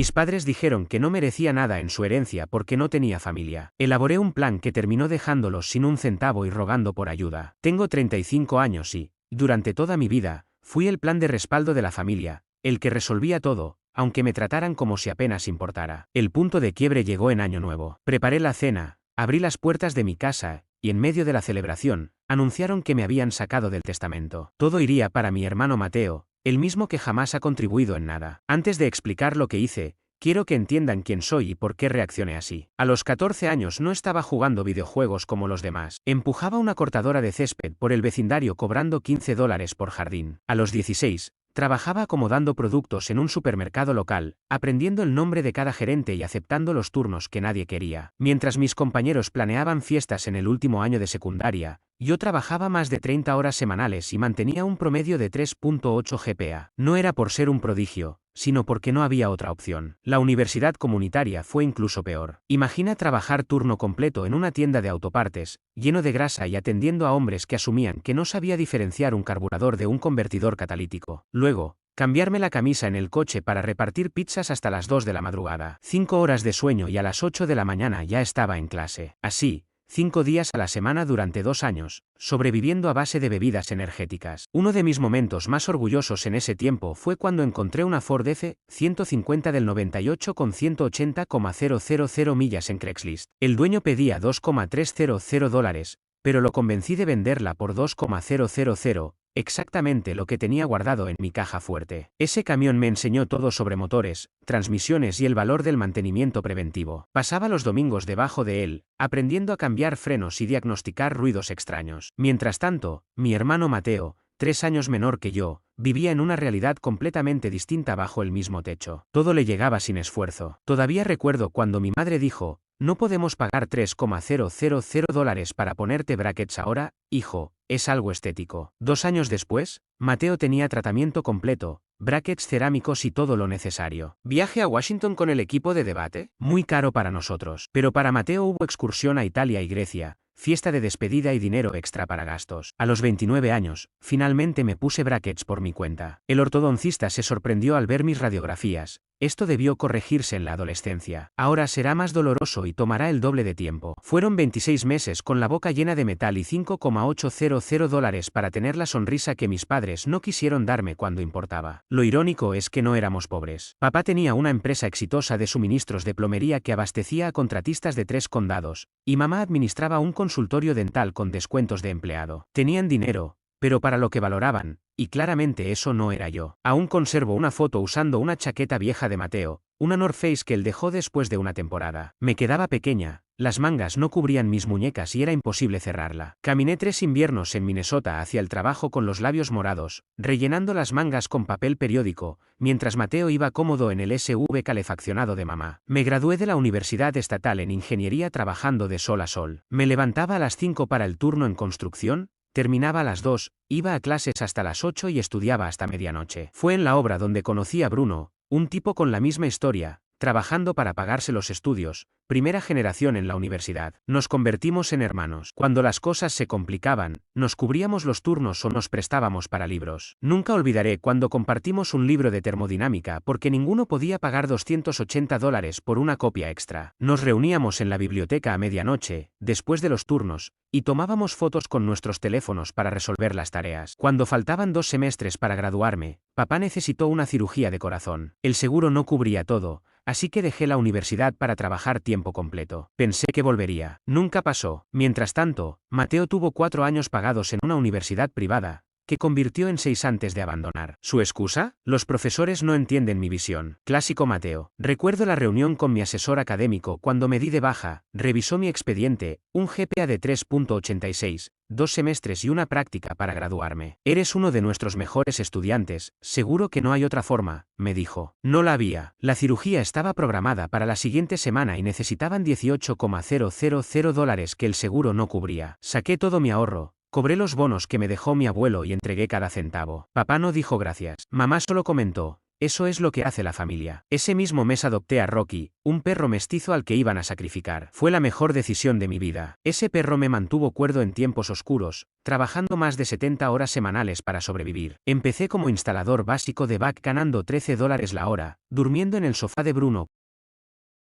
Mis padres dijeron que no merecía nada en su herencia porque no tenía familia. Elaboré un plan que terminó dejándolos sin un centavo y rogando por ayuda. Tengo 35 años y, durante toda mi vida, fui el plan de respaldo de la familia, el que resolvía todo, aunque me trataran como si apenas importara. El punto de quiebre llegó en Año Nuevo. Preparé la cena, abrí las puertas de mi casa, y en medio de la celebración, anunciaron que me habían sacado del testamento. Todo iría para mi hermano Mateo, el mismo que jamás ha contribuido en nada. Antes de explicar lo que hice, quiero que entiendan quién soy y por qué reaccioné así. A los 14 años no estaba jugando videojuegos como los demás. Empujaba una cortadora de césped por el vecindario cobrando $15 por jardín. A los 16, trabajaba acomodando productos en un supermercado local, aprendiendo el nombre de cada gerente y aceptando los turnos que nadie quería. Mientras mis compañeros planeaban fiestas en el último año de secundaria, yo trabajaba más de 30 horas semanales y mantenía un promedio de 3.8 GPA. No era por ser un prodigio, sino porque no había otra opción. La universidad comunitaria fue incluso peor. Imagina trabajar turno completo en una tienda de autopartes, lleno de grasa y atendiendo a hombres que asumían que no sabía diferenciar un carburador de un convertidor catalítico. Luego, cambiarme la camisa en el coche para repartir pizzas hasta las 2 de la madrugada. 5 horas de sueño y a las 8 de la mañana ya estaba en clase. Así, 5 días a la semana durante 2 años, sobreviviendo a base de bebidas energéticas. Uno de mis momentos más orgullosos en ese tiempo fue cuando encontré una Ford F-150 del 98 con 180,000 millas en Craigslist. El dueño pedía $2,300, pero lo convencí de venderla por 2,000, exactamente lo que tenía guardado en mi caja fuerte. Ese camión me enseñó todo sobre motores, transmisiones y el valor del mantenimiento preventivo. Pasaba los domingos debajo de él, aprendiendo a cambiar frenos y diagnosticar ruidos extraños. Mientras tanto, mi hermano Mateo, 3 años menor que yo, vivía en una realidad completamente distinta bajo el mismo techo. Todo le llegaba sin esfuerzo. Todavía recuerdo cuando mi madre dijo: "No podemos pagar $3,000 para ponerte brackets ahora, hijo, es algo estético". 2 años después, Mateo tenía tratamiento completo, brackets cerámicos y todo lo necesario. Viaje a Washington con el equipo de debate, muy caro para nosotros. Pero para Mateo hubo excursión a Italia y Grecia, fiesta de despedida y dinero extra para gastos. A los 29 años, finalmente me puse brackets por mi cuenta. El ortodoncista se sorprendió al ver mis radiografías. Esto debió corregirse en la adolescencia. Ahora será más doloroso y tomará el doble de tiempo. Fueron 26 meses con la boca llena de metal y $5,800 para tener la sonrisa que mis padres no quisieron darme cuando importaba. Lo irónico es que no éramos pobres. Papá tenía una empresa exitosa de suministros de plomería que abastecía a contratistas de 3 condados, y mamá administraba un consultorio dental con descuentos de empleado. Tenían dinero, pero para lo que valoraban, y claramente eso no era yo. Aún conservo una foto usando una chaqueta vieja de Mateo, una North Face que él dejó después de una temporada. Me quedaba pequeña, las mangas no cubrían mis muñecas y era imposible cerrarla. Caminé 3 inviernos en Minnesota hacia el trabajo con los labios morados, rellenando las mangas con papel periódico, mientras Mateo iba cómodo en el SUV calefaccionado de mamá. Me gradué de la Universidad Estatal en Ingeniería trabajando de sol a sol. Me levantaba a las 5 para el turno en construcción, terminaba a las 2, iba a clases hasta las 8 y estudiaba hasta medianoche. Fue en la obra donde conocí a Bruno, un tipo con la misma historia, trabajando para pagarse los estudios, primera generación en la universidad. Nos convertimos en hermanos. Cuando las cosas se complicaban, nos cubríamos los turnos o nos prestábamos para libros. Nunca olvidaré cuando compartimos un libro de termodinámica porque ninguno podía pagar $280 por una copia extra. Nos reuníamos en la biblioteca a medianoche, después de los turnos, y tomábamos fotos con nuestros teléfonos para resolver las tareas. Cuando faltaban 2 semestres para graduarme, papá necesitó una cirugía de corazón. El seguro no cubría todo, así que dejé la universidad para trabajar tiempo completo. Pensé que volvería. Nunca pasó. Mientras tanto, Mateo tuvo 4 años pagados en una universidad privada, que convirtió en 6 antes de abandonar. ¿Su excusa? Los profesores no entienden mi visión. Clásico Mateo. Recuerdo la reunión con mi asesor académico cuando me di de baja, revisó mi expediente, un GPA de 3.86, 2 semestres y una práctica para graduarme. Eres uno de nuestros mejores estudiantes, seguro que no hay otra forma, me dijo. No la había. La cirugía estaba programada para la siguiente semana y necesitaban $18,000 que el seguro no cubría. Saqué todo mi ahorro. Cobré los bonos que me dejó mi abuelo y entregué cada centavo. Papá no dijo gracias. Mamá solo comentó: Eso es lo que hace la familia. Ese mismo mes adopté a Rocky, un perro mestizo al que iban a sacrificar. Fue la mejor decisión de mi vida. Ese perro me mantuvo cuerdo en tiempos oscuros, trabajando más de 70 horas semanales para sobrevivir. Empecé como instalador básico de back ganando $13 la hora, durmiendo en el sofá de Bruno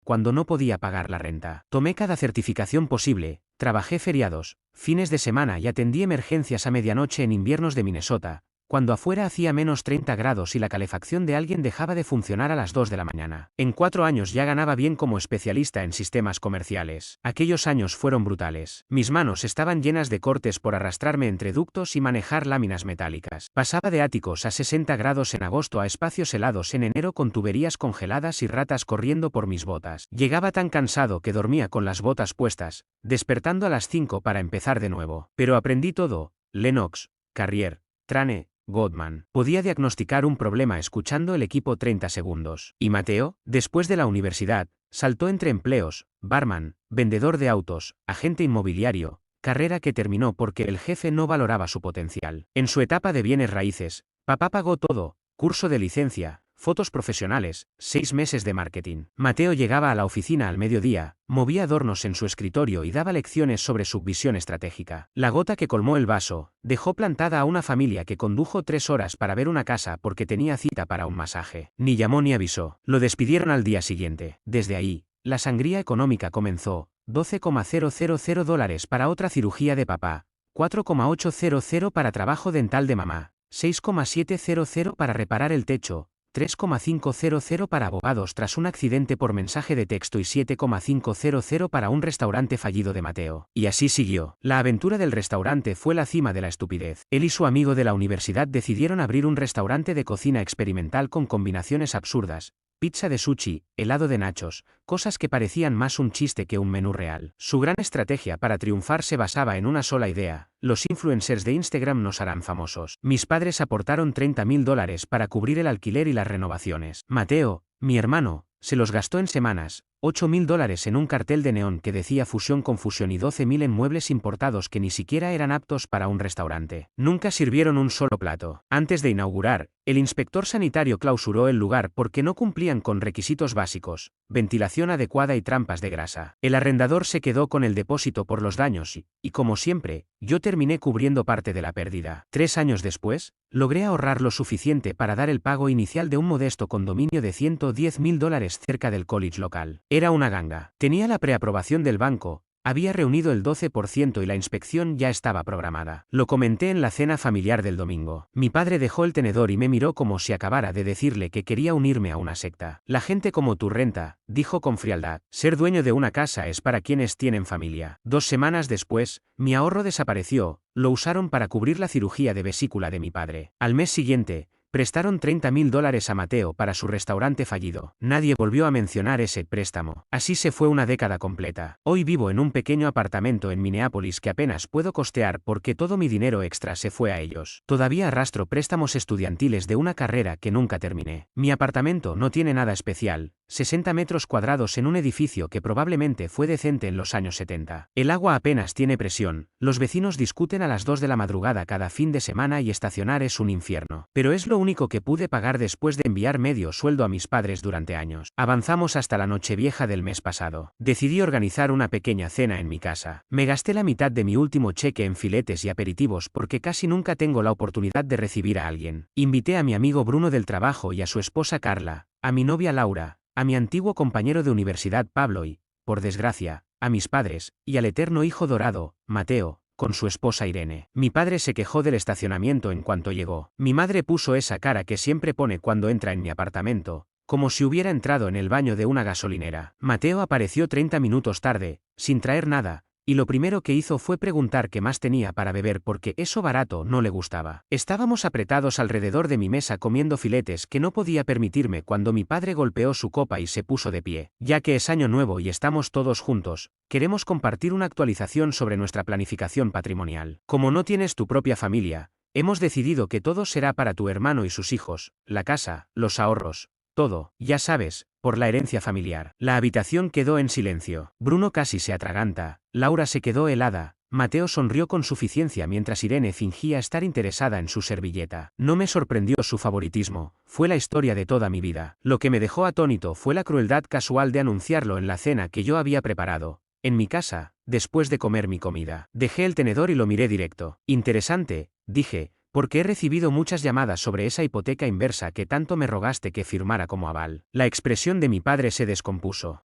cuando no podía pagar la renta. Tomé cada certificación posible, trabajé feriados, fines de semana y atendí emergencias a medianoche en inviernos de Minnesota, cuando afuera hacía menos 30 grados y la calefacción de alguien dejaba de funcionar a las 2 de la mañana. En 4 años ya ganaba bien como especialista en sistemas comerciales. Aquellos años fueron brutales. Mis manos estaban llenas de cortes por arrastrarme entre ductos y manejar láminas metálicas. Pasaba de áticos a 60 grados en agosto a espacios helados en enero con tuberías congeladas y ratas corriendo por mis botas. Llegaba tan cansado que dormía con las botas puestas, despertando a las 5 para empezar de nuevo. Pero aprendí todo: Lennox, Carrier, Trane, Goodman. Podía diagnosticar un problema escuchando el equipo 30 segundos. ¿Y Mateo? Después de la universidad, saltó entre empleos: barman, vendedor de autos, agente inmobiliario, carrera que terminó porque el jefe no valoraba su potencial. En su etapa de bienes raíces, papá pagó todo: curso de licencia, fotos profesionales, 6 meses de marketing. Mateo llegaba a la oficina al mediodía, movía adornos en su escritorio y daba lecciones sobre su visión estratégica. La gota que colmó el vaso: dejó plantada a una familia que condujo 3 horas para ver una casa porque tenía cita para un masaje. Ni llamó ni avisó. Lo despidieron al día siguiente. Desde ahí, la sangría económica comenzó: $12,000 para otra cirugía de papá, $4,800 para trabajo dental de mamá, $6,700 para reparar el techo, $3,500 para abogados tras un accidente por mensaje de texto y $7,500 para un restaurante fallido de Mateo. Y así siguió. La aventura del restaurante fue la cima de la estupidez. Él y su amigo de la universidad decidieron abrir un restaurante de cocina experimental con combinaciones absurdas: pizza de sushi, helado de nachos, cosas que parecían más un chiste que un menú real. Su gran estrategia para triunfar se basaba en una sola idea: los influencers de Instagram nos harán famosos. Mis padres aportaron $30,000 para cubrir el alquiler y las renovaciones. Mateo, mi hermano, se los gastó en semanas: $8,000 en un cartel de neón que decía fusión con fusión y 12,000 en muebles importados que ni siquiera eran aptos para un restaurante. Nunca sirvieron un solo plato. Antes de inaugurar, el inspector sanitario clausuró el lugar porque no cumplían con requisitos básicos: ventilación adecuada y trampas de grasa. El arrendador se quedó con el depósito por los daños y como siempre, yo terminé cubriendo parte de la pérdida. 3 años después, logré ahorrar lo suficiente para dar el pago inicial de un modesto condominio de $110,000 cerca del college local. Era una ganga. Tenía la preaprobación del banco, había reunido el 12% y la inspección ya estaba programada. Lo comenté en la cena familiar del domingo. Mi padre dejó el tenedor y me miró como si acabara de decirle que quería unirme a una secta. La gente como tú renta, dijo con frialdad. Ser dueño de una casa es para quienes tienen familia. 2 semanas después, mi ahorro desapareció. Lo usaron para cubrir la cirugía de vesícula de mi padre. Al mes siguiente, prestaron $30,000 a Mateo para su restaurante fallido. Nadie volvió a mencionar ese préstamo. Así se fue una década completa. Hoy vivo en un pequeño apartamento en Minneapolis que apenas puedo costear porque todo mi dinero extra se fue a ellos. Todavía arrastro préstamos estudiantiles de una carrera que nunca terminé. Mi apartamento no tiene nada especial: 60 metros cuadrados en un edificio que probablemente fue decente en los años 70. El agua apenas tiene presión, los vecinos discuten a las 2 de la madrugada cada fin de semana y estacionar es un infierno. Pero es lo único que pude pagar después de enviar medio sueldo a mis padres durante años. Avanzamos hasta la Nochevieja del mes pasado. Decidí organizar una pequeña cena en mi casa. Me gasté la mitad de mi último cheque en filetes y aperitivos porque casi nunca tengo la oportunidad de recibir a alguien. Invité a mi amigo Bruno del trabajo y a su esposa Carla, a mi novia Laura, a mi antiguo compañero de universidad Pablo y, por desgracia, a mis padres, y al eterno hijo dorado, Mateo, con su esposa Irene. Mi padre se quejó del estacionamiento en cuanto llegó. Mi madre puso esa cara que siempre pone cuando entra en mi apartamento, como si hubiera entrado en el baño de una gasolinera. Mateo apareció 30 minutos tarde, sin traer nada, y lo primero que hizo fue preguntar qué más tenía para beber porque eso barato no le gustaba. Estábamos apretados alrededor de mi mesa comiendo filetes que no podía permitirme cuando mi padre golpeó su copa y se puso de pie. Ya que es año nuevo y estamos todos juntos, queremos compartir una actualización sobre nuestra planificación patrimonial. Como no tienes tu propia familia, hemos decidido que todo será para tu hermano y sus hijos: la casa, los ahorros, todo, ya sabes, por la herencia familiar. La habitación quedó en silencio. Bruno casi se atraganta. Laura se quedó helada, Mateo sonrió con suficiencia mientras Irene fingía estar interesada en su servilleta. No me sorprendió su favoritismo, fue la historia de toda mi vida. Lo que me dejó atónito fue la crueldad casual de anunciarlo en la cena que yo había preparado, en mi casa, después de comer mi comida. Dejé el tenedor y lo miré directo. Interesante, dije, porque he recibido muchas llamadas sobre esa hipoteca inversa que tanto me rogaste que firmara como aval. La expresión de mi padre se descompuso.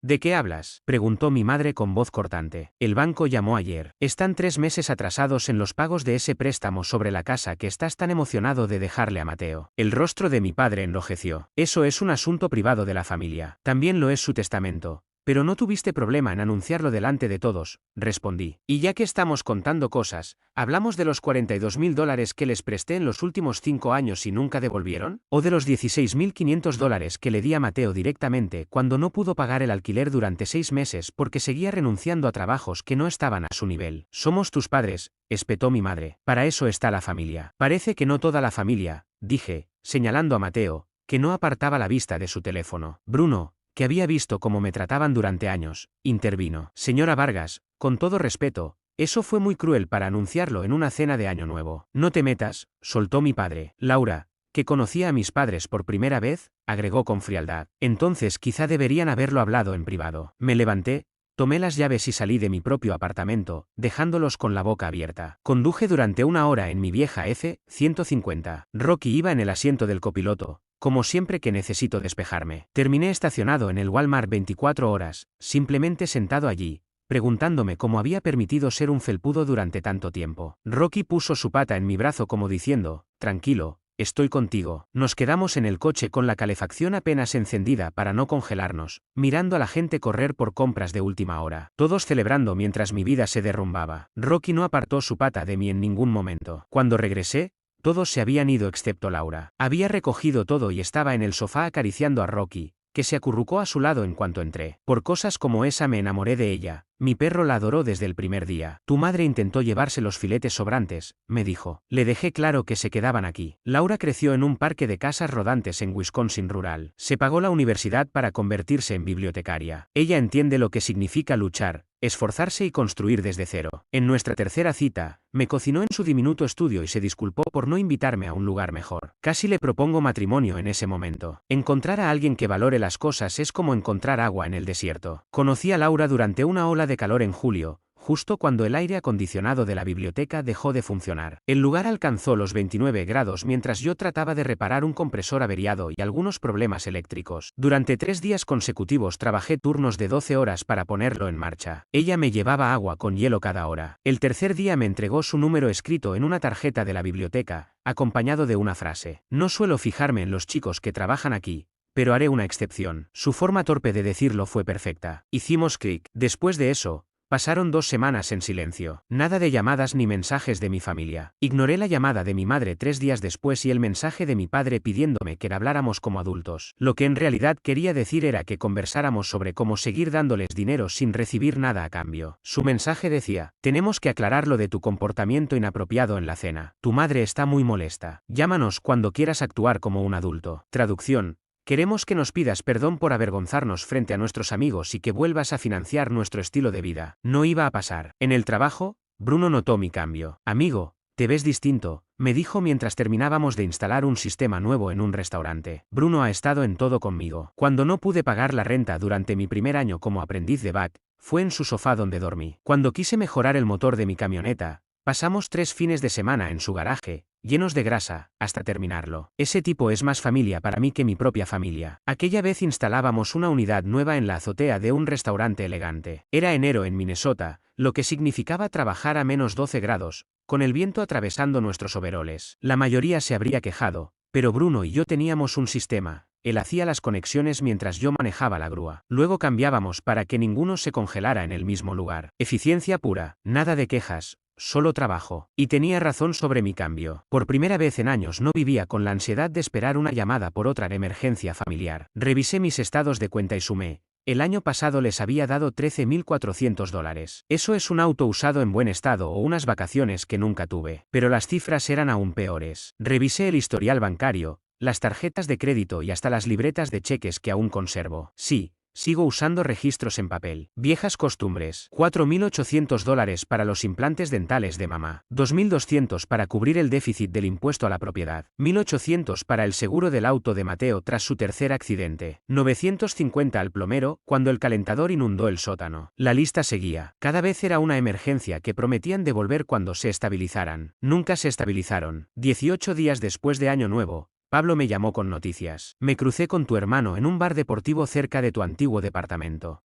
¿De qué hablas?, preguntó mi madre con voz cortante. El banco llamó ayer. Están 3 meses atrasados en los pagos de ese préstamo sobre la casa que estás tan emocionado de dejarle a Mateo. El rostro de mi padre enrojeció. Eso es un asunto privado de la familia. También lo es su testamento. Pero no tuviste problema en anunciarlo delante de todos, respondí. Y ya que estamos contando cosas, ¿hablamos de los $42.000 que les presté en los últimos 5 años y nunca devolvieron? ¿O de los $16.500 que le di a Mateo directamente cuando no pudo pagar el alquiler durante 6 meses porque seguía renunciando a trabajos que no estaban a su nivel? Somos tus padres, espetó mi madre. Para eso está la familia. Parece que no toda la familia, dije, señalando a Mateo, que no apartaba la vista de su teléfono. Bruno, que había visto cómo me trataban durante años, intervino. Señora Vargas, con todo respeto, eso fue muy cruel para anunciarlo en una cena de Año Nuevo. No te metas, soltó mi padre. Laura, que conocía a mis padres por primera vez, agregó con frialdad. Entonces quizá deberían haberlo hablado en privado. Me levanté, tomé las llaves y salí de mi propio apartamento, dejándolos con la boca abierta. Conduje durante 1 hora en mi vieja F-150. Rocky iba en el asiento del copiloto, como siempre que necesito despejarme. Terminé estacionado en el Walmart 24 horas, simplemente sentado allí, preguntándome cómo había permitido ser un felpudo durante tanto tiempo. Rocky puso su pata en mi brazo como diciendo, tranquilo, estoy contigo. Nos quedamos en el coche con la calefacción apenas encendida para no congelarnos, mirando a la gente correr por compras de última hora. Todos celebrando mientras mi vida se derrumbaba. Rocky no apartó su pata de mí en ningún momento. Cuando regresé, todos se habían ido excepto Laura. Había recogido todo y estaba en el sofá acariciando a Rocky, que se acurrucó a su lado en cuanto entré. Por cosas como esa me enamoré de ella. Mi perro la adoró desde el primer día. Tu madre intentó llevarse los filetes sobrantes, me dijo. Le dejé claro que se quedaban aquí. Laura creció en un parque de casas rodantes en Wisconsin rural. Se pagó la universidad para convertirse en bibliotecaria. Ella entiende lo que significa luchar, esforzarse y construir desde cero. En nuestra tercera cita, me cocinó en su diminuto estudio y se disculpó por no invitarme a un lugar mejor. Casi le propongo matrimonio en ese momento. Encontrar a alguien que valore las cosas es como encontrar agua en el desierto. Conocí a Laura durante una ola de calor en julio, justo cuando el aire acondicionado de la biblioteca dejó de funcionar. El lugar alcanzó los 29 grados mientras yo trataba de reparar un compresor averiado y algunos problemas eléctricos. Durante 3 días consecutivos trabajé turnos de 12 horas para ponerlo en marcha. Ella me llevaba agua con hielo cada hora. El tercer día me entregó su número escrito en una tarjeta de la biblioteca, acompañado de una frase. No suelo fijarme en los chicos que trabajan aquí, pero haré una excepción. Su forma torpe de decirlo fue perfecta. Hicimos clic. Después de eso, pasaron 2 semanas en silencio. Nada de llamadas ni mensajes de mi familia. Ignoré la llamada de mi madre 3 días después y el mensaje de mi padre pidiéndome que habláramos como adultos. Lo que en realidad quería decir era que conversáramos sobre cómo seguir dándoles dinero sin recibir nada a cambio. Su mensaje decía, tenemos que aclarar lo de tu comportamiento inapropiado en la cena. Tu madre está muy molesta. Llámanos cuando quieras actuar como un adulto. Traducción. Queremos que nos pidas perdón por avergonzarnos frente a nuestros amigos y que vuelvas a financiar nuestro estilo de vida. No iba a pasar. En el trabajo, Bruno notó mi cambio. Amigo, te ves distinto, me dijo mientras terminábamos de instalar un sistema nuevo en un restaurante. Bruno ha estado en todo conmigo. Cuando no pude pagar la renta durante mi primer año como aprendiz de back, fue en su sofá donde dormí. Cuando quise mejorar el motor de mi camioneta, pasamos 3 fines de semana en su garaje, llenos de grasa, hasta terminarlo. Ese tipo es más familia para mí que mi propia familia. Aquella vez instalábamos una unidad nueva en la azotea de un restaurante elegante. Era enero en Minnesota, lo que significaba trabajar a menos 12 grados, con el viento atravesando nuestros overoles. La mayoría se habría quejado, pero Bruno y yo teníamos un sistema. Él hacía las conexiones mientras yo manejaba la grúa. Luego cambiábamos para que ninguno se congelara en el mismo lugar. Eficiencia pura, nada de quejas. Solo trabajo. Y tenía razón sobre mi cambio. Por primera vez en años no vivía con la ansiedad de esperar una llamada por otra emergencia familiar. Revisé mis estados de cuenta y sumé. El año pasado les había dado $13.400. Eso es un auto usado en buen estado o unas vacaciones que nunca tuve. Pero las cifras eran aún peores. Revisé el historial bancario, las tarjetas de crédito y hasta las libretas de cheques que aún conservo. Sí, Sigo usando registros en papel. Viejas costumbres. $4.800 para los implantes dentales de mamá. 2.200 para cubrir el déficit del impuesto a la propiedad. 1.800 para el seguro del auto de Mateo tras su tercer accidente. 950 al plomero cuando el calentador inundó el sótano. La lista seguía. Cada vez era una emergencia que prometían devolver cuando se estabilizaran. Nunca se estabilizaron. 18 días después de Año Nuevo, Pablo me llamó con noticias. Me crucé con tu hermano en un bar deportivo cerca de tu antiguo departamento.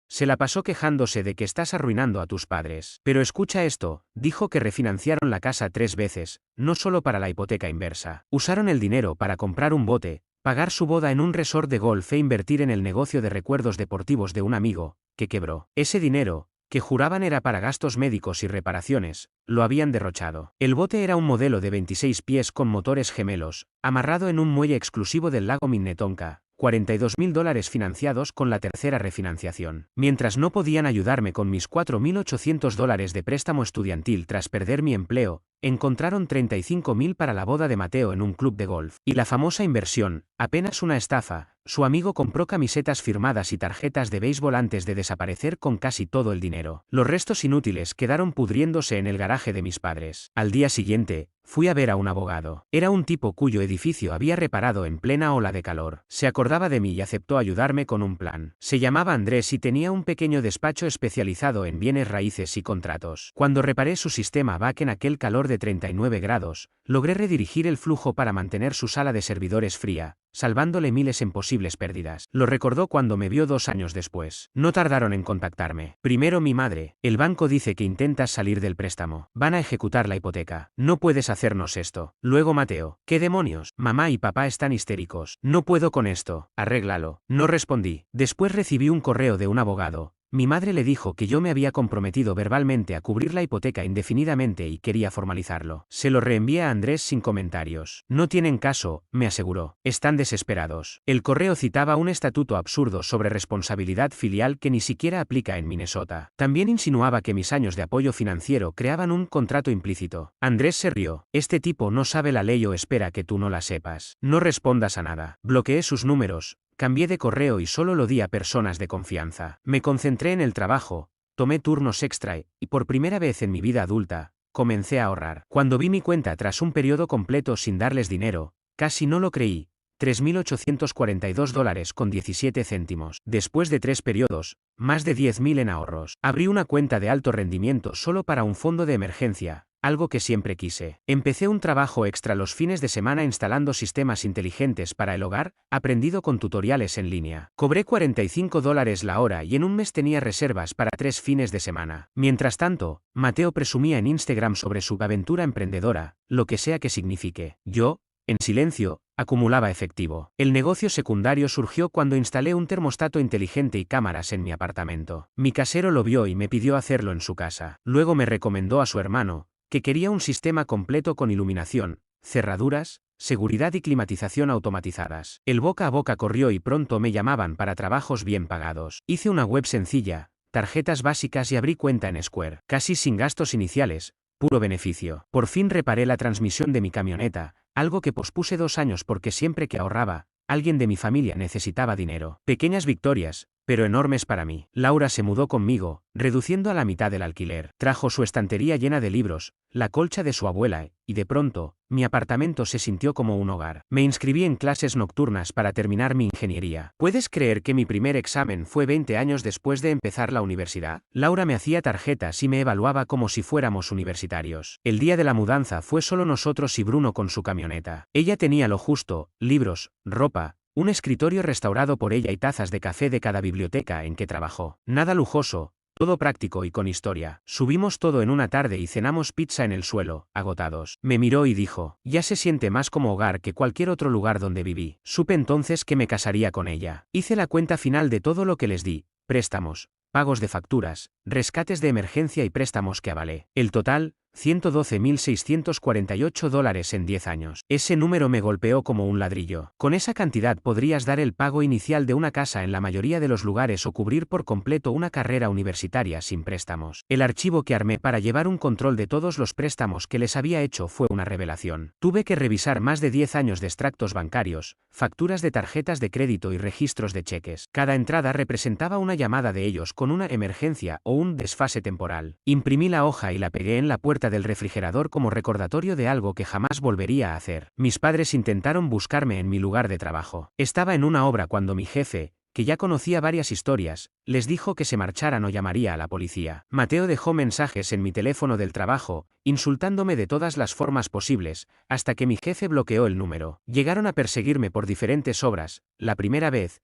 Se la pasó quejándose de que estás arruinando a tus padres. Pero escucha esto, dijo que refinanciaron la casa 3 veces, no solo para la hipoteca inversa. Usaron el dinero para comprar un bote, pagar su boda en un resort de golf e invertir en el negocio de recuerdos deportivos de un amigo, que quebró. Ese dinero, que juraban era para gastos médicos y reparaciones, lo habían derrochado. El bote era un modelo de 26 pies con motores gemelos, amarrado en un muelle exclusivo del lago Minnetonka. $42.000 financiados con la tercera refinanciación. Mientras no podían ayudarme con mis $4.800 de préstamo estudiantil tras perder mi empleo, encontraron $35.000 para la boda de Mateo en un club de golf. Y la famosa inversión, apenas una estafa. Su amigo compró camisetas firmadas y tarjetas de béisbol antes de desaparecer con casi todo el dinero. Los restos inútiles quedaron pudriéndose en el garaje de mis padres. Al día siguiente, fui a ver a un abogado. Era un tipo cuyo edificio había reparado en plena ola de calor. Se acordaba de mí y aceptó ayudarme con un plan. Se llamaba Andrés y tenía un pequeño despacho especializado en bienes raíces y contratos. Cuando reparé su sistema BAC en aquel calor de 39 grados, logré redirigir el flujo para mantener su sala de servidores fría, salvándole miles en posibles pérdidas. Lo recordó cuando me vio 2 años después. No tardaron en contactarme. Primero mi madre. El banco dice que intentas salir del préstamo. Van a ejecutar la hipoteca. No puedes hacernos esto. Luego Mateo. ¿Qué demonios? Mamá y papá están histéricos. No puedo con esto. Arréglalo. No respondí. Después recibí un correo de un abogado. Mi madre le dijo que yo me había comprometido verbalmente a cubrir la hipoteca indefinidamente y quería formalizarlo. Se lo reenvié a Andrés sin comentarios. No tienen caso, me aseguró. Están desesperados. El correo citaba un estatuto absurdo sobre responsabilidad filial que ni siquiera aplica en Minnesota. También insinuaba que mis años de apoyo financiero creaban un contrato implícito. Andrés se rió. Este tipo no sabe la ley o espera que tú no la sepas. No respondas a nada. Bloqueé sus números. Cambié de correo y solo lo di a personas de confianza. Me concentré en el trabajo, tomé turnos extra y, por primera vez en mi vida adulta, comencé a ahorrar. Cuando vi mi cuenta tras un periodo completo sin darles dinero, casi no lo creí. $3.842 con 17 céntimos. Después de 3 periodos, más de 10.000 en ahorros. Abrí una cuenta de alto rendimiento solo para un fondo de emergencia, algo que siempre quise. Empecé un trabajo extra los fines de semana instalando sistemas inteligentes para el hogar, aprendido con tutoriales en línea. Cobré $45 la hora y en un mes tenía reservas para 3 fines de semana. Mientras tanto, Mateo presumía en Instagram sobre su aventura emprendedora, lo que sea que signifique. Yo, en silencio, acumulaba efectivo. El negocio secundario surgió cuando instalé un termostato inteligente y cámaras en mi apartamento. Mi casero lo vio y me pidió hacerlo en su casa. Luego me recomendó a su hermano, que quería un sistema completo con iluminación, cerraduras, seguridad y climatización automatizadas. El boca a boca corrió y pronto me llamaban para trabajos bien pagados. Hice una web sencilla, tarjetas básicas y abrí cuenta en Square. Casi sin gastos iniciales, puro beneficio. Por fin reparé la transmisión de mi camioneta, algo que pospuse 2 años porque siempre que ahorraba, alguien de mi familia necesitaba dinero. Pequeñas victorias, pero enormes para mí. Laura se mudó conmigo, reduciendo a la mitad el alquiler. Trajo su estantería llena de libros, la colcha de su abuela, y de pronto, mi apartamento se sintió como un hogar. Me inscribí en clases nocturnas para terminar mi ingeniería. ¿Puedes creer que mi primer examen fue 20 años después de empezar la universidad? Laura me hacía tarjetas y me evaluaba como si fuéramos universitarios. El día de la mudanza fue solo nosotros y Bruno con su camioneta. Ella tenía lo justo, libros, ropa, un escritorio restaurado por ella y tazas de café de cada biblioteca en que trabajó. Nada lujoso, todo práctico y con historia. Subimos todo en una tarde y cenamos pizza en el suelo, agotados. Me miró y dijo, ya se siente más como hogar que cualquier otro lugar donde viví. Supe entonces que me casaría con ella. Hice la cuenta final de todo lo que les di, préstamos, pagos de facturas, rescates de emergencia y préstamos que avalé. El total, $112.648 en 10 años. Ese número me golpeó como un ladrillo. Con esa cantidad podrías dar el pago inicial de una casa en la mayoría de los lugares o cubrir por completo una carrera universitaria sin préstamos. El archivo que armé para llevar un control de todos los préstamos que les había hecho fue una revelación. Tuve que revisar más de 10 años de extractos bancarios, facturas de tarjetas de crédito y registros de cheques. Cada entrada representaba una llamada de ellos con una emergencia o un desfase temporal. Imprimí la hoja y la pegué en la puerta del refrigerador como recordatorio de algo que jamás volvería a hacer. Mis padres intentaron buscarme en mi lugar de trabajo. Estaba en una obra cuando mi jefe, que ya conocía varias historias, les dijo que se marcharan o llamaría a la policía. Mateo dejó mensajes en mi teléfono del trabajo, insultándome de todas las formas posibles, hasta que mi jefe bloqueó el número. Llegaron a perseguirme por diferentes obras. La primera vez,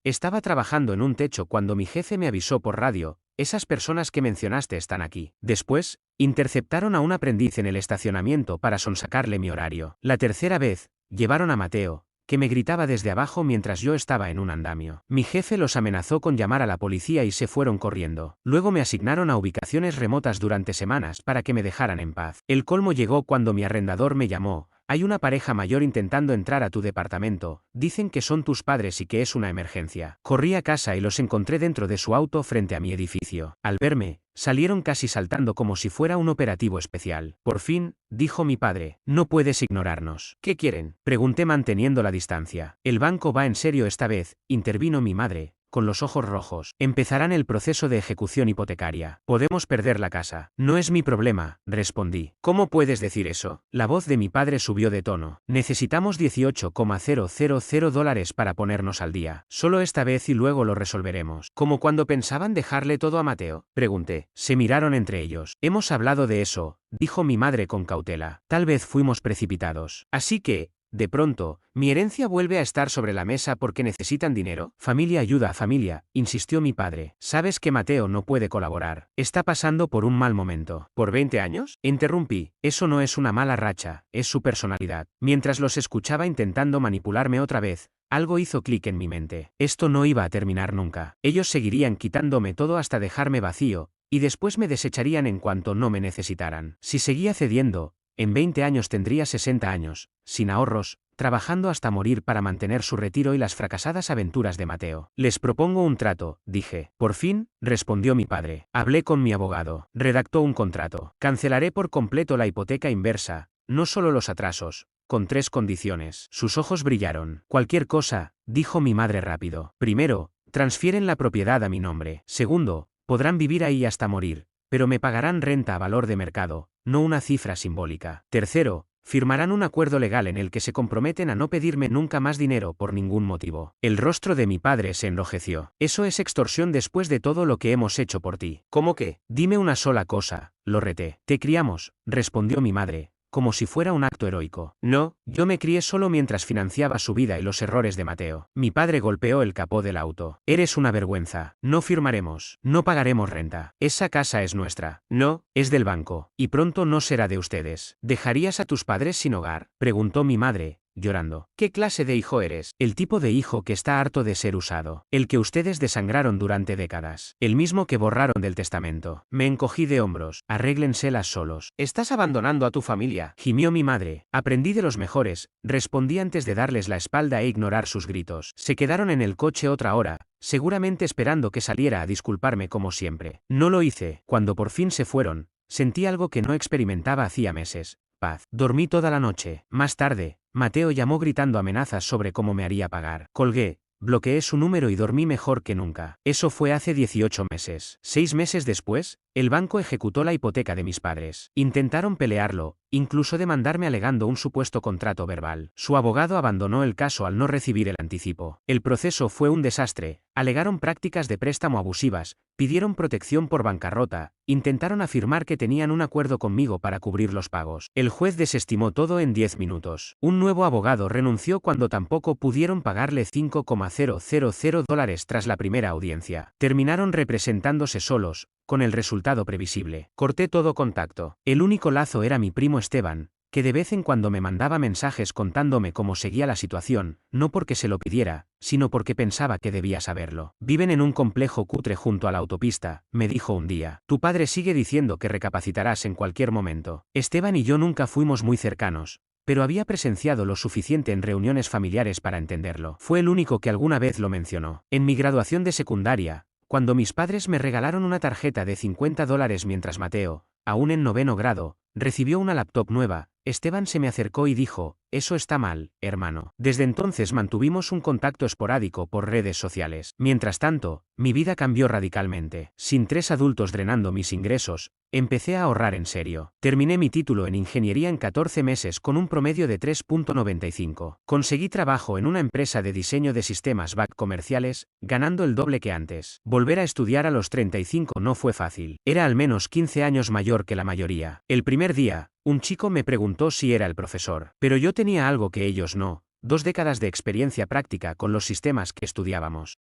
estaba trabajando en un techo cuando mi jefe me avisó por radio: esas personas que mencionaste están aquí. Después, interceptaron a un aprendiz en el estacionamiento para sonsacarle mi horario. La tercera vez, llevaron a Mateo, que me gritaba desde abajo mientras yo estaba en un andamio. Mi jefe los amenazó con llamar a la policía y se fueron corriendo. Luego me asignaron a ubicaciones remotas durante semanas para que me dejaran en paz. El colmo llegó cuando mi arrendador me llamó: hay una pareja mayor intentando entrar a tu departamento, dicen que son tus padres y que es una emergencia. Corrí a casa y los encontré dentro de su auto frente a mi edificio. Al verme, salieron casi saltando como si fuera un operativo especial. Por fin, dijo mi padre: no puedes ignorarnos. ¿Qué quieren?, pregunté manteniendo la distancia. El banco va en serio esta vez, intervino mi madre, con los ojos rojos. Empezarán el proceso de ejecución hipotecaria. Podemos perder la casa. No es mi problema, respondí. ¿Cómo puedes decir eso? La voz de mi padre subió de tono. Necesitamos $18,000 para ponernos al día. Solo esta vez y luego lo resolveremos. ¿Como cuando pensaban dejarle todo a Mateo?, pregunté. Se miraron entre ellos. Hemos hablado de eso, dijo mi madre con cautela. Tal vez fuimos precipitados. Así que, de pronto, ¿mi herencia vuelve a estar sobre la mesa porque necesitan dinero? Familia ayuda a familia, insistió mi padre. Sabes que Mateo no puede colaborar. Está pasando por un mal momento. ¿Por 20 años? Interrumpí. Eso no es una mala racha, es su personalidad. Mientras los escuchaba intentando manipularme otra vez, algo hizo clic en mi mente. Esto no iba a terminar nunca. Ellos seguirían quitándome todo hasta dejarme vacío, y después me desecharían en cuanto no me necesitaran. Si seguía cediendo, en 20 años tendría 60 años, sin ahorros, trabajando hasta morir para mantener su retiro y las fracasadas aventuras de Mateo. Les propongo un trato, dije. Por fin, respondió mi padre. Hablé con mi abogado. Redactó un contrato. Cancelaré por completo la hipoteca inversa, no solo los atrasos, con 3 condiciones. Sus ojos brillaron. Cualquier cosa, dijo mi madre rápido. Primero, transfieren la propiedad a mi nombre. Segundo, podrán vivir ahí hasta morir, pero me pagarán renta a valor de mercado, no una cifra simbólica. Tercero, firmarán un acuerdo legal en el que se comprometen a no pedirme nunca más dinero por ningún motivo. El rostro de mi padre se enrojeció. Eso es extorsión después de todo lo que hemos hecho por ti. ¿Cómo qué? Dime una sola cosa, lo reté. Te criamos, respondió mi madre, como si fuera un acto heroico. No, yo me crié solo mientras financiaba su vida y los errores de Mateo. Mi padre golpeó el capó del auto. Eres una vergüenza. No firmaremos. No pagaremos renta. Esa casa es nuestra. No, es del banco. Y pronto no será de ustedes. ¿Dejarías a tus padres sin hogar?, preguntó mi madre, llorando. ¿Qué clase de hijo eres? El tipo de hijo que está harto de ser usado. El que ustedes desangraron durante décadas. El mismo que borraron del testamento. Me encogí de hombros. Arréglenselas solos. Estás abandonando a tu familia, gimió mi madre. Aprendí de los mejores, respondí antes de darles la espalda e ignorar sus gritos. Se quedaron en el coche otra hora, seguramente esperando que saliera a disculparme como siempre. No lo hice. Cuando por fin se fueron, sentí algo que no experimentaba hacía meses: paz. Dormí toda la noche. Más tarde, Mateo llamó gritando amenazas sobre cómo me haría pagar. Colgué, bloqueé su número y dormí mejor que nunca. Eso fue hace 18 meses. 6 meses después, el banco ejecutó la hipoteca de mis padres. Intentaron pelearlo, incluso demandarme alegando un supuesto contrato verbal. Su abogado abandonó el caso al no recibir el anticipo. El proceso fue un desastre. Alegaron prácticas de préstamo abusivas, pidieron protección por bancarrota, intentaron afirmar que tenían un acuerdo conmigo para cubrir los pagos. El juez desestimó todo en 10 minutos. Un nuevo abogado renunció cuando tampoco pudieron pagarle $5,000 tras la primera audiencia. Terminaron representándose solos, con el resultado previsible. Corté todo contacto. El único lazo era mi primo Esteban, que de vez en cuando me mandaba mensajes contándome cómo seguía la situación, no porque se lo pidiera, sino porque pensaba que debía saberlo. Viven en un complejo cutre junto a la autopista, me dijo un día. Tu padre sigue diciendo que recapacitarás en cualquier momento. Esteban y yo nunca fuimos muy cercanos, pero había presenciado lo suficiente en reuniones familiares para entenderlo. Fue el único que alguna vez lo mencionó. En mi graduación de secundaria, cuando mis padres me regalaron una tarjeta de $50 mientras Mateo, aún en 9º grado, recibió una laptop nueva, Esteban se me acercó y dijo, eso está mal, hermano. Desde entonces mantuvimos un contacto esporádico por redes sociales. Mientras tanto, mi vida cambió radicalmente. Sin 3 adultos drenando mis ingresos, empecé a ahorrar en serio. Terminé mi título en ingeniería en 14 meses con un promedio de 3.95. Conseguí trabajo en una empresa de diseño de sistemas BAC comerciales, ganando el doble que antes. Volver a estudiar a los 35 no fue fácil. Era al menos 15 años mayor que la mayoría. El primer día, un chico me preguntó si era el profesor, pero yo tenía algo que ellos no, 2 décadas de experiencia práctica con los sistemas que estudiábamos.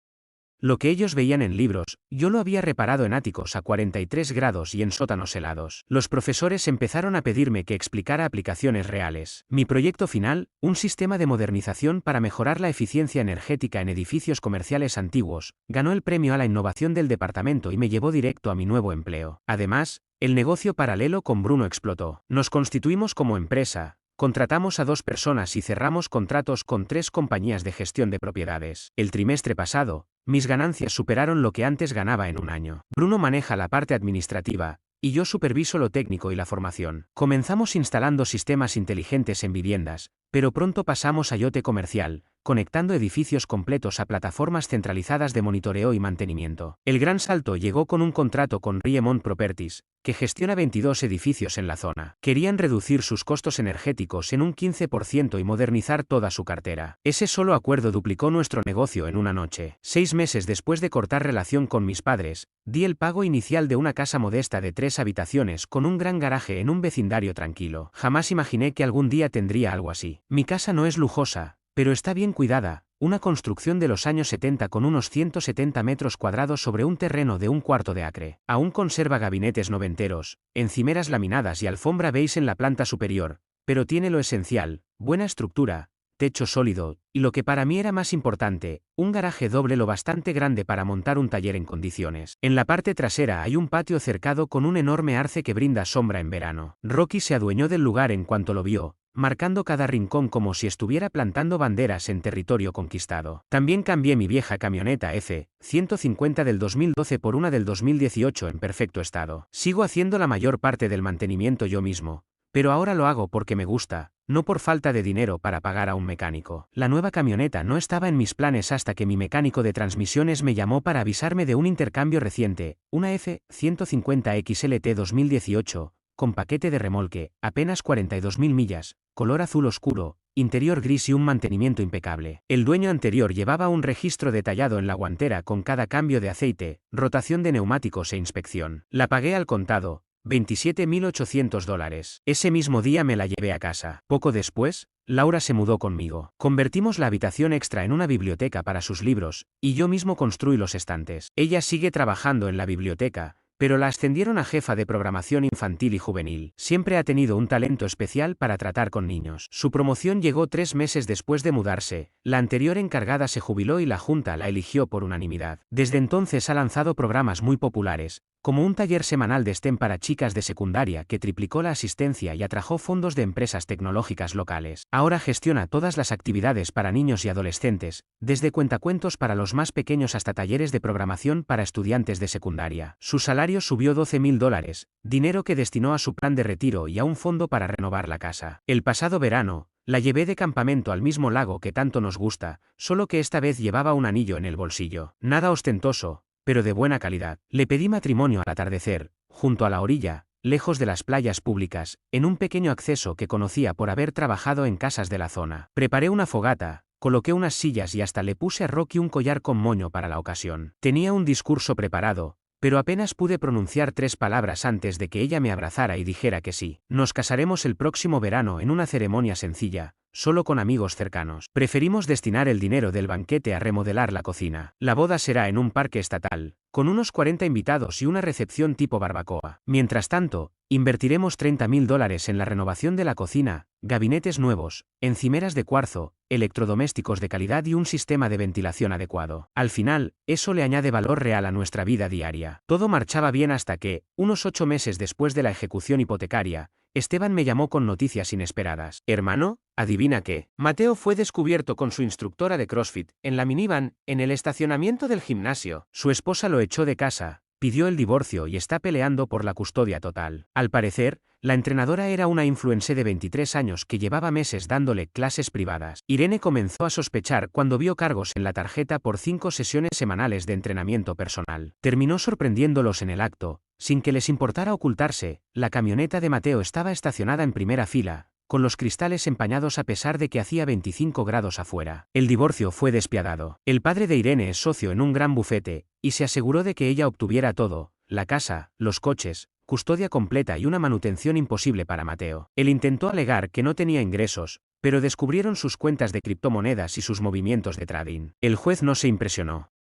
Lo que ellos veían en libros, yo lo había reparado en áticos a 43 grados y en sótanos helados. Los profesores empezaron a pedirme que explicara aplicaciones reales. Mi proyecto final, un sistema de modernización para mejorar la eficiencia energética en edificios comerciales antiguos, ganó el premio a la innovación del departamento y me llevó directo a mi nuevo empleo. Además, el negocio paralelo con Bruno explotó. Nos constituimos como empresa, contratamos a 2 personas y cerramos contratos con 3 compañías de gestión de propiedades. El trimestre pasado, mis ganancias superaron lo que antes ganaba en un año. Bruno maneja la parte administrativa, y yo superviso lo técnico y la formación. Comenzamos instalando sistemas inteligentes en viviendas, pero pronto pasamos a IoT comercial, conectando edificios completos a plataformas centralizadas de monitoreo y mantenimiento. El gran salto llegó con un contrato con Riemont Properties, que gestiona 22 edificios en la zona. Querían reducir sus costos energéticos en un 15% y modernizar toda su cartera. Ese solo acuerdo duplicó nuestro negocio en una noche. 6 meses después de cortar relación con mis padres, di el pago inicial de una casa modesta de 3 habitaciones con un gran garaje en un vecindario tranquilo. Jamás imaginé que algún día tendría algo así. Mi casa no es lujosa, pero está bien cuidada, una construcción de los años 70 con unos 170 metros cuadrados sobre un terreno de 1/4 de acre. Aún conserva gabinetes noventeros, encimeras laminadas y alfombra beige en la planta superior, pero tiene lo esencial, buena estructura, techo sólido, y lo que para mí era más importante, un garaje doble lo bastante grande para montar un taller en condiciones. En la parte trasera hay un patio cercado con un enorme arce que brinda sombra en verano. Rocky se adueñó del lugar en cuanto lo vio, marcando cada rincón como si estuviera plantando banderas en territorio conquistado. También cambié mi vieja camioneta F-150 del 2012 por una del 2018 en perfecto estado. Sigo haciendo la mayor parte del mantenimiento yo mismo, pero ahora lo hago porque me gusta, no por falta de dinero para pagar a un mecánico. La nueva camioneta no estaba en mis planes hasta que mi mecánico de transmisiones me llamó para avisarme de un intercambio reciente, una F-150 XLT 2018, con paquete de remolque, apenas 42.000 millas, color azul oscuro, interior gris y un mantenimiento impecable. El dueño anterior llevaba un registro detallado en la guantera con cada cambio de aceite, rotación de neumáticos e inspección. La pagué al contado, $27.800. Ese mismo día me la llevé a casa. Poco después, Laura se mudó conmigo. Convertimos la habitación extra en una biblioteca para sus libros, y yo mismo construí los estantes. Ella sigue trabajando en la biblioteca, pero la ascendieron a jefa de programación infantil y juvenil. Siempre ha tenido un talento especial para tratar con niños. Su promoción llegó 3 meses después de mudarse, la anterior encargada se jubiló y la junta la eligió por unanimidad. Desde entonces ha lanzado programas muy populares, como un taller semanal de STEM para chicas de secundaria que triplicó la asistencia y atrajo fondos de empresas tecnológicas locales. Ahora gestiona todas las actividades para niños y adolescentes, desde cuentacuentos para los más pequeños hasta talleres de programación para estudiantes de secundaria. Su salario subió $12.000, dinero que destinó a su plan de retiro y a un fondo para renovar la casa. El pasado verano, la llevé de campamento al mismo lago que tanto nos gusta, solo que esta vez llevaba un anillo en el bolsillo. Nada ostentoso, pero de buena calidad. Le pedí matrimonio al atardecer, junto a la orilla, lejos de las playas públicas, en un pequeño acceso que conocía por haber trabajado en casas de la zona. Preparé una fogata, coloqué unas sillas y hasta le puse a Rocky un collar con moño para la ocasión. Tenía un discurso preparado, pero apenas pude pronunciar 3 palabras antes de que ella me abrazara y dijera que sí. Nos casaremos el próximo verano en una ceremonia sencilla, solo con amigos cercanos. Preferimos destinar el dinero del banquete a remodelar la cocina. La boda será en un parque estatal, con unos 40 invitados y una recepción tipo barbacoa. Mientras tanto, invertiremos $30.000 en la renovación de la cocina, gabinetes nuevos, encimeras de cuarzo, electrodomésticos de calidad y un sistema de ventilación adecuado. Al final, eso le añade valor real a nuestra vida diaria. Todo marchaba bien hasta que, unos 8 meses después de la ejecución hipotecaria, Esteban me llamó con noticias inesperadas. Hermano, adivina qué. Mateo fue descubierto con su instructora de CrossFit, en la minivan, en el estacionamiento del gimnasio. Su esposa lo echó de casa, pidió el divorcio y está peleando por la custodia total. Al parecer, la entrenadora era una influencer de 23 años que llevaba meses dándole clases privadas. Irene comenzó a sospechar cuando vio cargos en la tarjeta por 5 sesiones semanales de entrenamiento personal. Terminó sorprendiéndolos en el acto, sin que les importara ocultarse. La camioneta de Mateo estaba estacionada en primera fila, con los cristales empañados a pesar de que hacía 25 grados afuera. El divorcio fue despiadado. El padre de Irene es socio en un gran bufete, y se aseguró de que ella obtuviera todo: la casa, los coches, custodia completa y una manutención imposible para Mateo. Él intentó alegar que no tenía ingresos, pero descubrieron sus cuentas de criptomonedas y sus movimientos de trading. El juez no se impresionó.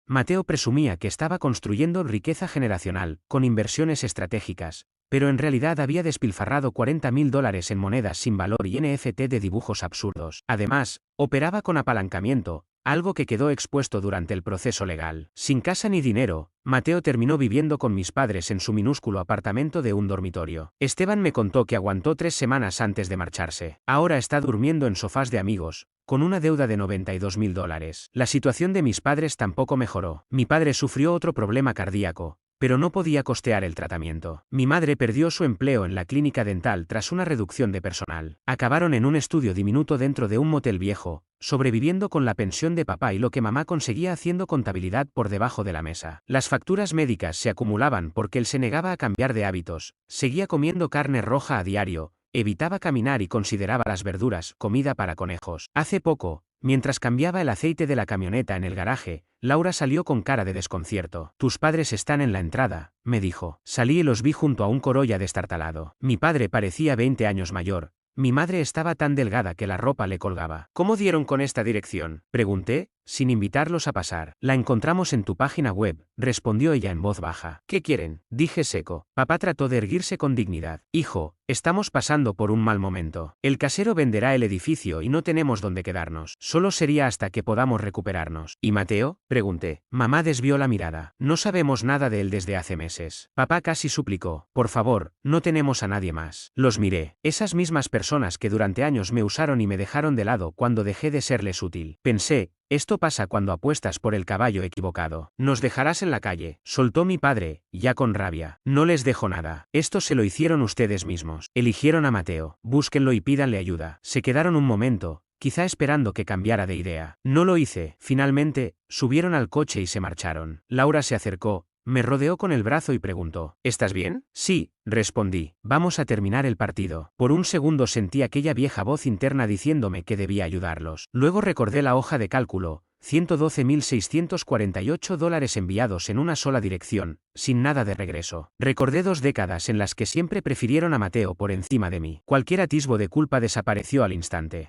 Mateo presumía que estaba construyendo riqueza generacional, con inversiones estratégicas, pero en realidad había despilfarrado $40.000 en monedas sin valor y NFT de dibujos absurdos. Además, operaba con apalancamiento, algo que quedó expuesto durante el proceso legal. Sin casa ni dinero, Mateo terminó viviendo con mis padres en su minúsculo apartamento de un dormitorio. Esteban me contó que aguantó 3 semanas antes de marcharse. Ahora está durmiendo en sofás de amigos, con una deuda de $92.000. La situación de mis padres tampoco mejoró. Mi padre sufrió otro problema cardíaco, pero no podía costear el tratamiento. Mi madre perdió su empleo en la clínica dental tras una reducción de personal. Acabaron en un estudio diminuto dentro de un motel viejo, sobreviviendo con la pensión de papá y lo que mamá conseguía haciendo contabilidad por debajo de la mesa. Las facturas médicas se acumulaban porque él se negaba a cambiar de hábitos, seguía comiendo carne roja a diario, evitaba caminar y consideraba las verduras comida para conejos. Hace poco, mientras cambiaba el aceite de la camioneta en el garaje, Laura salió con cara de desconcierto. «Tus padres están en la entrada», me dijo. Salí y los vi junto a un Corolla destartalado. Mi padre parecía 20 años mayor. Mi madre estaba tan delgada que la ropa le colgaba. «¿Cómo dieron con esta dirección?», pregunté, sin invitarlos a pasar. «La encontramos en tu página web», respondió ella en voz baja. «¿Qué quieren?», dije seco. Papá trató de erguirse con dignidad. «Hijo, estamos pasando por un mal momento. El casero venderá el edificio y no tenemos dónde quedarnos. Solo sería hasta que podamos recuperarnos». «¿Y Mateo?», pregunté. Mamá desvió la mirada. «No sabemos nada de él desde hace meses». Papá casi suplicó. «Por favor, no tenemos a nadie más». Los miré. Esas mismas personas que durante años me usaron y me dejaron de lado cuando dejé de serles útil. Pensé, esto pasa cuando apuestas por el caballo equivocado. «Nos dejarás en la calle», soltó mi padre, ya con rabia. «No les dejo nada. Esto se lo hicieron ustedes mismos. Eligieron a Mateo. Búsquenlo y pídanle ayuda». Se quedaron un momento, quizá esperando que cambiara de idea. No lo hice. Finalmente, subieron al coche y se marcharon. Laura se acercó, me rodeó con el brazo y preguntó: «¿Estás bien?». «Sí», respondí. «Vamos a terminar el partido». Por un segundo sentí aquella vieja voz interna diciéndome que debía ayudarlos. Luego recordé la hoja de cálculo: $112.648 enviados en una sola dirección, sin nada de regreso. Recordé 2 décadas en las que siempre prefirieron a Mateo por encima de mí. Cualquier atisbo de culpa desapareció al instante.